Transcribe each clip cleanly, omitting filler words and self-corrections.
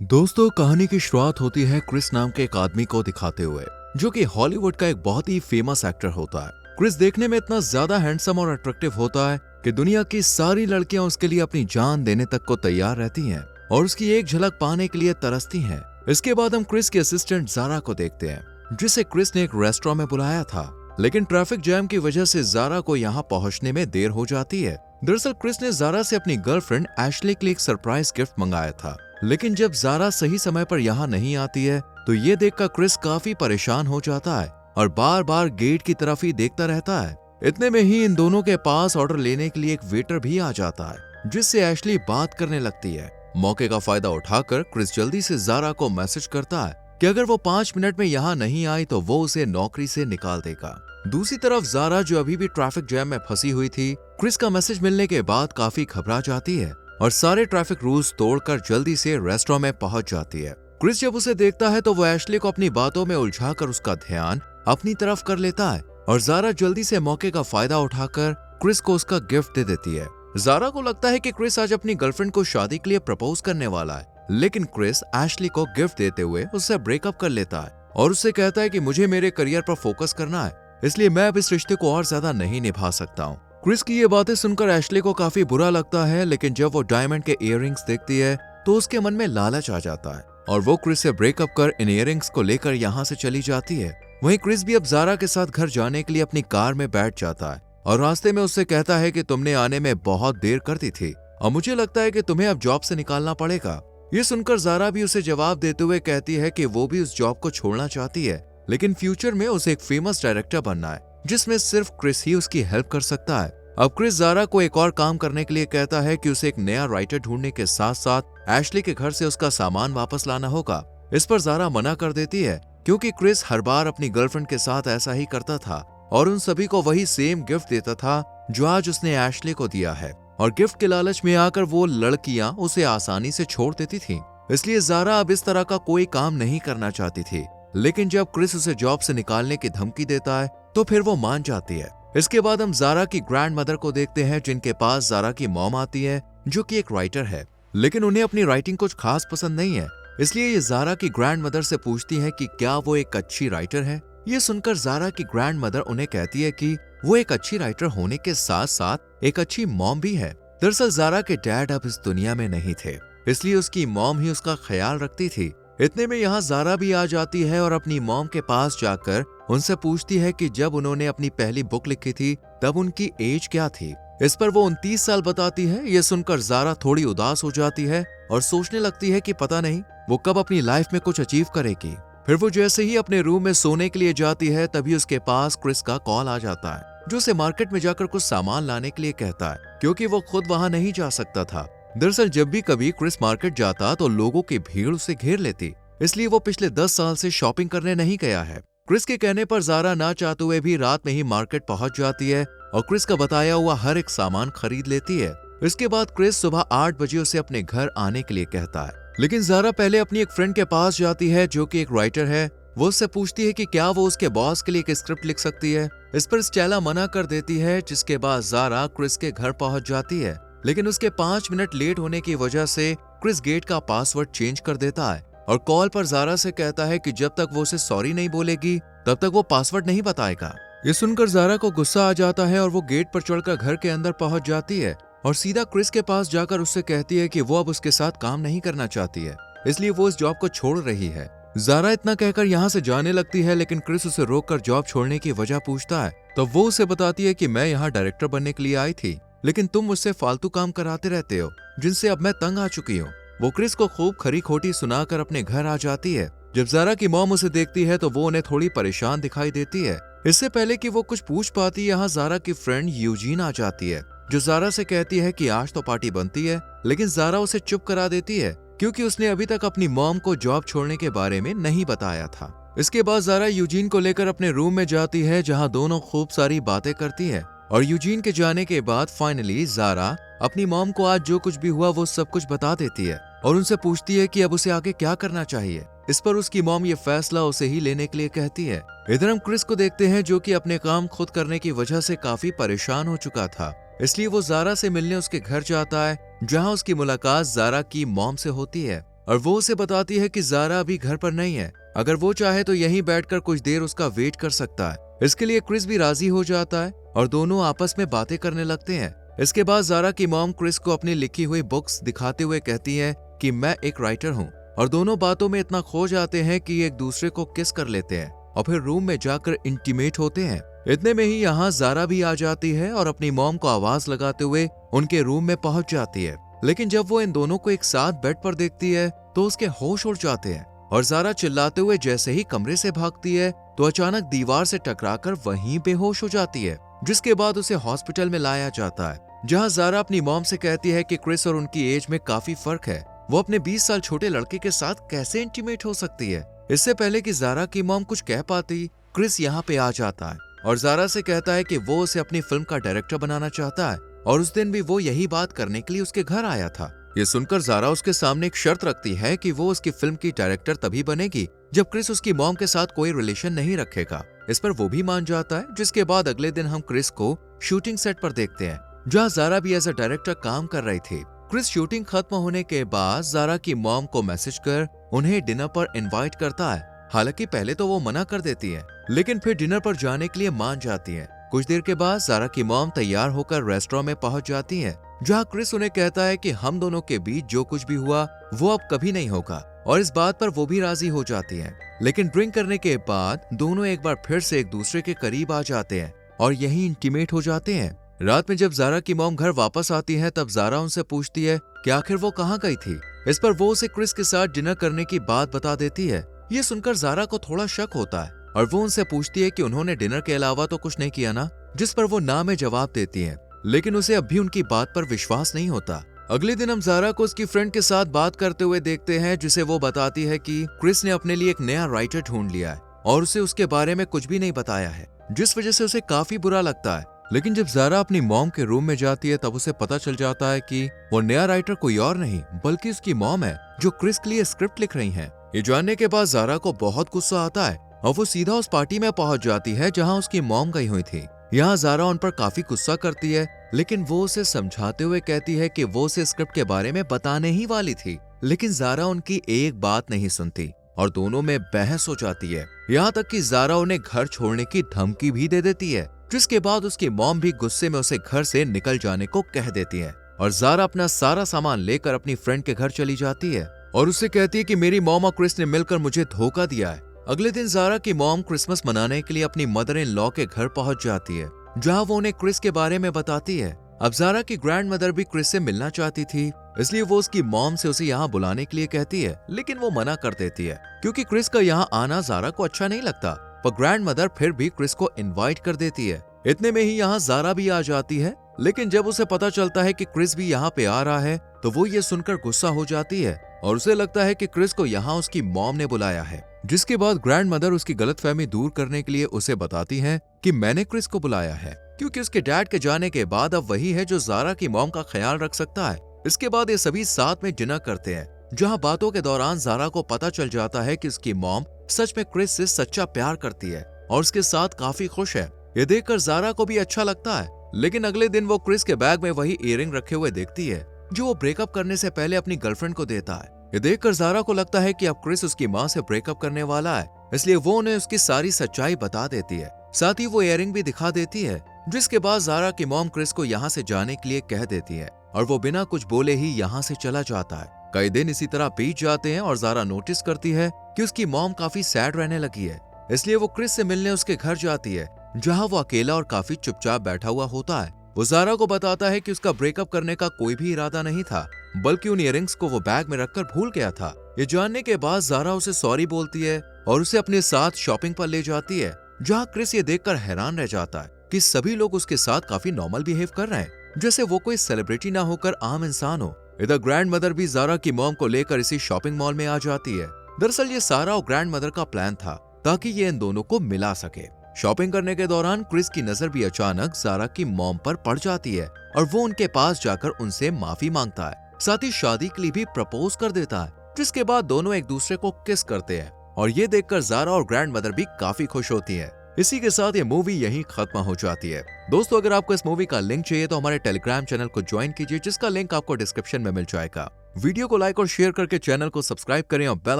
दोस्तों, कहानी की शुरुआत होती है क्रिस नाम के एक आदमी को दिखाते हुए, जो कि हॉलीवुड का एक बहुत ही फेमस एक्टर होता है। क्रिस देखने में इतना ज्यादा हैंडसम और अट्रैक्टिव होता है कि दुनिया की सारी लड़कियां उसके लिए अपनी जान देने तक को तैयार रहती हैं और उसकी एक झलक पाने के लिए तरसती हैं। इसके बाद हम क्रिस की असिस्टेंट जारा को देखते हैं, जिसे क्रिस ने एक रेस्टोरेंट में बुलाया था, लेकिन ट्रैफिक जैम की वजह से जारा को यहाँ पहुंचने में देर हो जाती है। दरअसल क्रिस ने जारा से अपनी गर्लफ्रेंड एशली के लिए एक सरप्राइज गिफ्ट मंगाया था, लेकिन जब जारा सही समय पर यहाँ नहीं आती है तो ये देखकर क्रिस काफी परेशान हो जाता है और बार बार गेट की तरफ ही देखता रहता है। इतने में ही इन दोनों के पास ऑर्डर लेने के लिए एक वेटर भी आ जाता है, जिससे एशली बात करने लगती है। मौके का फायदा उठाकर क्रिस जल्दी से जारा को मैसेज करता है कि अगर वो 5 मिनट में यहाँ नहीं आई तो वो उसे नौकरी से निकाल देगा। दूसरी तरफ जारा, जो अभी भी ट्रैफिक जैम में फंसी हुई थी, क्रिस का मैसेज मिलने के बाद काफी घबरा जाती है और सारे ट्रैफिक रूल्स तोड़कर जल्दी से रेस्टोरेंट में पहुंच जाती है। क्रिस जब उसे देखता है तो वो एशली को अपनी बातों में उलझाकर उसका ध्यान अपनी तरफ कर लेता है और जारा जल्दी से मौके का फायदा उठाकर क्रिस को उसका गिफ्ट दे देती है। जारा को लगता है कि क्रिस आज अपनी गर्लफ्रेंड को शादी के लिए प्रपोज करने वाला है, लेकिन क्रिस एशली को गिफ्ट देते हुए उससे ब्रेकअप कर लेता है और उससे कहता है कि मुझे मेरे करियर पर फोकस करना है, इसलिए मैं अब इस रिश्ते को और ज्यादा नहीं निभा सकता हूँ। क्रिस की ये बातें सुनकर एशली को काफी बुरा लगता है, लेकिन जब वो डायमंड के इयररिंग्स देखती है तो उसके मन में लालच आ जाता है और वो क्रिस से ब्रेकअप कर इन इयररिंग्स को लेकर यहाँ से चली जाती है। वहीं क्रिस भी अब जारा के साथ घर जाने के लिए अपनी कार में बैठ जाता है और रास्ते में उससे कहता है कि तुमने आने में बहुत देर कर दी थी और मुझे लगता है कि तुम्हें अब जॉब से निकालना पड़ेगा। ये सुनकर जारा भी उसे जवाब देते हुए कहती है कि वो भी उस जॉब को छोड़ना चाहती है, लेकिन फ्यूचर में उसे एक फेमस डायरेक्टर बनना है, जिसमें सिर्फ क्रिस ही उसकी हेल्प कर सकता है। अब क्रिस जारा को एक और काम करने के लिए कहता है कि उसे एक नया राइटर ढूंढने के साथ साथ एशली के घर से उसका सामान वापस लाना होगा। इस पर जारा मना कर देती है, क्योंकि क्रिस हर बार अपनी गर्लफ्रेंड के साथ ऐसा ही करता था और उन सभी को वही सेम गिफ्ट देता था जो आज उसने एशली को दिया है, और गिफ्ट के लालच में आकर वो लड़कियां उसे आसानी से छोड़ देती थी। इसलिए जारा अब इस तरह का कोई काम नहीं करना चाहती थी, लेकिन जब क्रिस उसे जॉब से निकालने की धमकी देता है तो फिर वो मान जाती है। इसके बाद हम जारा की ग्रैंड मदर को देखते हैं, जिनके पास जारा की मॉम आती है, जो कि एक राइटर है, लेकिन उन्हें अपनी राइटिंग कुछ खास पसंद नहीं है। इसलिए ये जारा की ग्रैंड मदर से पूछती है कि क्या वो एक अच्छी राइटर है। ये सुनकर जारा की ग्रैंड मदर उन्हें कहती है कि वो एक अच्छी राइटर होने के साथ साथ एक अच्छी मॉम भी है। दरअसल जारा के डैड अब इस दुनिया में नहीं थे, इसलिए उसकी मॉम ही उसका ख्याल रखती थी। इतने में यहाँ जारा भी आ जाती है और अपनी मॉम के पास जाकर उनसे पूछती है कि जब उन्होंने अपनी पहली बुक लिखी थी तब उनकी एज क्या थी। इस पर वो 29 साल बताती है। ये सुनकर जारा थोड़ी उदास हो जाती है और सोचने लगती है कि पता नहीं वो कब अपनी लाइफ में कुछ अचीव करेगी। फिर वो जैसे ही अपने रूम में सोने के लिए जाती है तभी उसके पास क्रिस का कॉल आ जाता है, जो उसे मार्केट में जाकर कुछ सामान लाने के लिए कहता है, क्योंकि वो खुद वहां नहीं जा सकता था। दरअसल जब भी कभी क्रिस मार्केट जाता तो लोगों की भीड़ उसे घेर लेती, इसलिए वो पिछले 10 साल से शॉपिंग करने नहीं गया है। क्रिस के कहने पर जारा ना चाहते हुए भी रात में ही मार्केट पहुंच जाती है और क्रिस का बताया हुआ हर एक सामान खरीद लेती है। इसके बाद क्रिस सुबह 8 बजे उसे अपने घर आने के लिए कहता है, लेकिन जारा पहले अपनी एक फ्रेंड के पास जाती है, जो कि एक राइटर है। वो उससे पूछती है कि क्या वो उसके बॉस के लिए एक स्क्रिप्ट लिख सकती है। इस पर स्टेला मना कर देती है, जिसके बाद जारा क्रिस के घर पहुंच जाती है, लेकिन उसके 5 मिनट लेट होने की वजह से क्रिस गेट का पासवर्ड चेंज कर देता है और कॉल पर जारा से कहता है कि जब तक वो उसे सॉरी नहीं बोलेगी तब तक वो पासवर्ड नहीं बताएगा। ये सुनकर जारा को गुस्सा आ जाता है और वो गेट पर चढ़कर घर के अंदर पहुंच जाती है और सीधा क्रिस के पास जाकर उससे कहती है कि वो अब उसके साथ काम नहीं करना चाहती है, इसलिए वो इस जॉब को छोड़ रही है। जारा इतना कहकर यहाँ से जाने लगती है, लेकिन क्रिस उसे रोककर जॉब छोड़ने की वजह पूछता है, तो वो उसे बताती है कि मैं यहाँ डायरेक्टर बनने के लिए आई थी, लेकिन तुम मुझसे फालतू काम कराते रहते हो, जिनसे अब मैं तंग आ चुकी हूँ। वो क्रिस को खूब खरी खोटी सुनाकर अपने घर आ जाती है। जब जारा की मॉम उसे देखती है तो वो उन्हें थोड़ी परेशान दिखाई देती है। इससे पहले कि वो कुछ पूछ पाती, यहाँ जारा की फ्रेंड यूजीन आ जाती है, जो जारा से कहती है कि आज तो पार्टी बनती है, लेकिन जारा उसे चुप करा देती है, क्योंकि उसने अभी तक अपनी मॉम को जॉब छोड़ने के बारे में नहीं बताया था। इसके बाद जारा यूजीन को लेकर अपने रूम में जाती है, जहाँ दोनों खूब सारी बातें करती है, और यूजीन के जाने के बाद फाइनली जारा अपनी मॉम को आज जो कुछ भी हुआ वो सब कुछ बता देती है और उनसे पूछती है कि अब उसे आगे क्या करना चाहिए। इस पर उसकी मॉम ये फैसला उसे ही लेने के लिए कहती है। इधर हम क्रिस को देखते हैं, जो कि अपने काम खुद करने की वजह से काफी परेशान हो चुका था, इसलिए वो जारा से मिलने उसके घर जाता है, जहां उसकी मुलाकात जारा की मॉम से होती है। और वो उसे बताती है कि ज़ारा अभी घर पर नहीं है, अगर वो चाहे तो यहीं बैठकर कुछ देर उसका वेट कर सकता है। इसके लिए क्रिस भी राजी हो जाता है और दोनों आपस में बातें करने लगते हैं। इसके बाद ज़ारा की मॉम क्रिस को अपनी लिखी हुई बुक्स दिखाते हुए कहती है कि मैं एक राइटर हूँ, और दोनों बातों में इतना खो जाते हैं कि एक दूसरे को किस कर लेते हैं और फिर रूम में जाकर इंटीमेट होते हैं। इतने में ही यहाँ ज़ारा भी आ जाती है और अपनी मॉम को आवाज लगाते हुए उनके रूम में पहुंच जाती है। लेकिन जब वो इन दोनों को एक साथ बेड पर देखती है तो उसके होश उड़ जाते हैं और ज़ारा चिल्लाते हुए जैसे ही कमरे से भागती है तो अचानक दीवार से टकराकर वहीं बेहोश हो जाती है, जिसके बाद उसे हॉस्पिटल में लाया जाता है, जहां ज़ारा अपनी मॉम से कहती है कि क्रिस और उनकी एज में काफी फर्क है, वो अपने 20 साल छोटे लड़के के साथ कैसे इंटीमेट हो सकती है। इससे पहले कि ज़ारा की मॉम कुछ कह पाती, क्रिस यहाँ पे आ जाता है और ज़ारा से कहता है कि वो उसे अपनी फिल्म का डायरेक्टर बनाना चाहता है और उस दिन भी वो यही बात करने के लिए उसके घर आया था। ये सुनकर ज़ारा उसके सामने एक शर्त रखती है कि वो उसकी फिल्म की डायरेक्टर तभी बनेगी जब क्रिस उसकी मॉम के साथ कोई रिलेशन नहीं रखेगा। इस पर वो भी मान जाता है, जिसके बाद अगले दिन हम क्रिस को शूटिंग सेट पर देखते हैं, जहाँ ज़ारा भी एज अ डायरेक्टर काम कर रही थी। क्रिस शूटिंग खत्म होने के बाद ज़ारा की मॉम को मैसेज कर उन्हें डिनर पर इनवाइट करता है। हालांकि पहले तो वो मना कर देती है, लेकिन फिर डिनर पर जाने के लिए मान जाती है। कुछ देर के बाद ज़ारा की मॉम तैयार होकर रेस्टोरेंट में पहुंच जाती है, जहां क्रिस उन्हें कहता है कि हम दोनों के बीच जो कुछ भी हुआ वो अब कभी नहीं होगा, और इस बात पर वो भी राजी हो जाती है। लेकिन ड्रिंक करने के बाद दोनों एक बार फिर से एक दूसरे के करीब आ जाते हैं और यही इंटीमेट हो जाते हैं। रात में जब ज़ारा की मॉम घर वापस आती है तब ज़ारा उनसे पूछती है कि आखिर वो कहाँ गई थी। इस पर वो उसे क्रिस के साथ डिनर करने की बात बता देती है। ये सुनकर ज़ारा को थोड़ा शक होता है और वो उनसे पूछती है कि उन्होंने डिनर के अलावा तो कुछ नहीं किया ना, जिस पर वो ना में जवाब देती है, लेकिन उसे अब भी उनकी बात पर विश्वास नहीं होता। अगले दिन हम ज़ारा को उसकी फ्रेंड के साथ बात करते हुए देखते हैं, जिसे वो बताती है कि क्रिस ने अपने लिए एक नया राइटर ढूंढ लिया है और उसे उसके बारे में कुछ भी नहीं बताया है, जिस वजह से उसे काफी बुरा लगता है। लेकिन जब ज़ारा अपनी मॉम के रूम में जाती है तब उसे पता चल जाता है कि वो नया राइटर कोई और नहीं बल्कि उसकी मॉम है, जो क्रिस के लिए स्क्रिप्ट लिख रही है। ये जानने के बाद ज़ारा को बहुत गुस्सा आता है और वो सीधा उस पार्टी में पहुंच जाती है जहां उसकी मॉम गई हुई थी। यहाँ ज़ारा उन पर काफी गुस्सा करती है, लेकिन वो उसे समझाते हुए कहती है कि वो उसे स्क्रिप्ट के बारे में बताने ही वाली थी, लेकिन ज़ारा उनकी एक बात नहीं सुनती और दोनों में बहस हो जाती है। यहाँ तक कि ज़ारा उन्हें घर छोड़ने की धमकी भी दे देती है, जिसके बाद उसकी मॉम भी गुस्से में उसे घर से निकल जाने को कह देती है और ज़ारा अपना सारा सामान लेकर अपनी फ्रेंड के घर चली जाती है और उससे कहती है कि मेरी मॉम और क्रिस ने मिलकर मुझे धोखा दिया है। अगले दिन ज़ारा की मॉम क्रिसमस मनाने के लिए अपनी मदर इन लॉ के घर पहुंच जाती है, जहां वो उन्हें क्रिस के बारे में बताती है। अब ज़ारा की ग्रैंड मदर भी क्रिस से मिलना चाहती थी, इसलिए वो उसकी मॉम से उसे यहाँ बुलाने के लिए कहती है, लेकिन वो मना कर देती है क्योंकि क्रिस का यहाँ आना ज़ारा को अच्छा नहीं लगता। पर ग्रैंड मदर फिर भी क्रिस को इनवाइट कर देती है। इतने में ही यहाँ ज़ारा भी आ जाती है, लेकिन जब उसे पता चलता है कि क्रिस भी यहाँ पे आ रहा है तो वो ये सुनकर गुस्सा हो जाती है और उसे लगता है कि क्रिस को यहाँ उसकी मॉम ने बुलाया है, जिसके बाद ग्रैंड मदर उसकी गलतफहमी दूर करने के लिए उसे बताती है कि मैंने क्रिस को बुलाया है क्योंकि उसके डैड के जाने के बाद अब वही है जो ज़ारा की मॉम का ख्याल रख सकता है। इसके बाद ये सभी साथ में डिनर करते हैं, जहाँ बातों के दौरान ज़ारा को पता चल जाता है कि उसकी मॉम सच में क्रिस से सच्चा प्यार करती है और उसके साथ काफी खुश है। ये देखकर ज़ारा को भी अच्छा लगता है, लेकिन अगले दिन वो क्रिस के बैग में वही इयररिंग रखे हुए देखती है जो वो ब्रेकअप करने से पहले अपनी गर्लफ्रेंड को देता है। ये देखकर ज़ारा को लगता है कि अब क्रिस उसकी माँ से ब्रेकअप करने वाला है, इसलिए वो उन्हें उसकी सारी सच्चाई बता देती है। साथ ही वो इयररिंग भी दिखा देती है, जिसके बाद ज़ारा की मॉम क्रिस को यहाँ से जाने के लिए कह देती है और वो बिना कुछ बोले ही यहाँ से चला जाता है। कई दिन इसी तरह बीत जाते हैं और ज़ारा नोटिस करती है कि उसकी मॉम काफी सैड रहने लगी है, इसलिए वो क्रिस से मिलने उसके घर जाती है, जहाँ वो अकेला और काफी चुपचाप बैठा हुआ होता है। वो ज़ारा को बताता है कि उसका ब्रेकअप करने का कोई भी इरादा नहीं था, बल्कि उन इयररिंग्स को वो बैग में रखकर भूल गया था। ये जानने के बाद ज़ारा उसे सॉरी बोलती है और उसे अपने साथ शॉपिंग पर ले जाती है, जहाँ क्रिस ये देखकर हैरान रह जाता है कि सभी लोग उसके साथ काफी नॉर्मल बिहेव कर रहे हैं, जैसे वो कोई सेलिब्रिटी ना होकर आम इंसान हो। इधर ग्रैंड मदर भी ज़ारा की मॉम को लेकर इसी शॉपिंग मॉल में आ जाती है। दरअसल ये सारा और ग्रैंड मदर का प्लान था ताकि ये इन दोनों को मिला सके। शॉपिंग करने के दौरान क्रिस की नजर भी अचानक ज़ारा की मॉम पर पड़ जाती है और वो उनके पास जाकर उनसे माफी मांगता है, साथ ही शादी के लिए भी प्रपोज कर देता है, जिसके बाद दोनों एक दूसरे को किस करते हैं और ये देखकर ज़ारा और ग्रैंड मदर भी काफी खुश होती है। इसी के साथ ये मूवी यहीं खत्म हो जाती है। दोस्तों, अगर आपको इस मूवी का लिंक चाहिए तो हमारे टेलीग्राम चैनल को ज्वाइन कीजिए, जिसका लिंक आपको डिस्क्रिप्शन में मिल जाएगा। वीडियो को लाइक और शेयर करके चैनल को सब्सक्राइब करें और बेल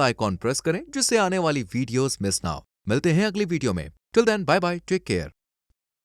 आइकॉन प्रेस करें जिससे आने वाली वीडियोस मिस ना हो। मिलते हैं अगली वीडियो में। Till then bye bye, take care.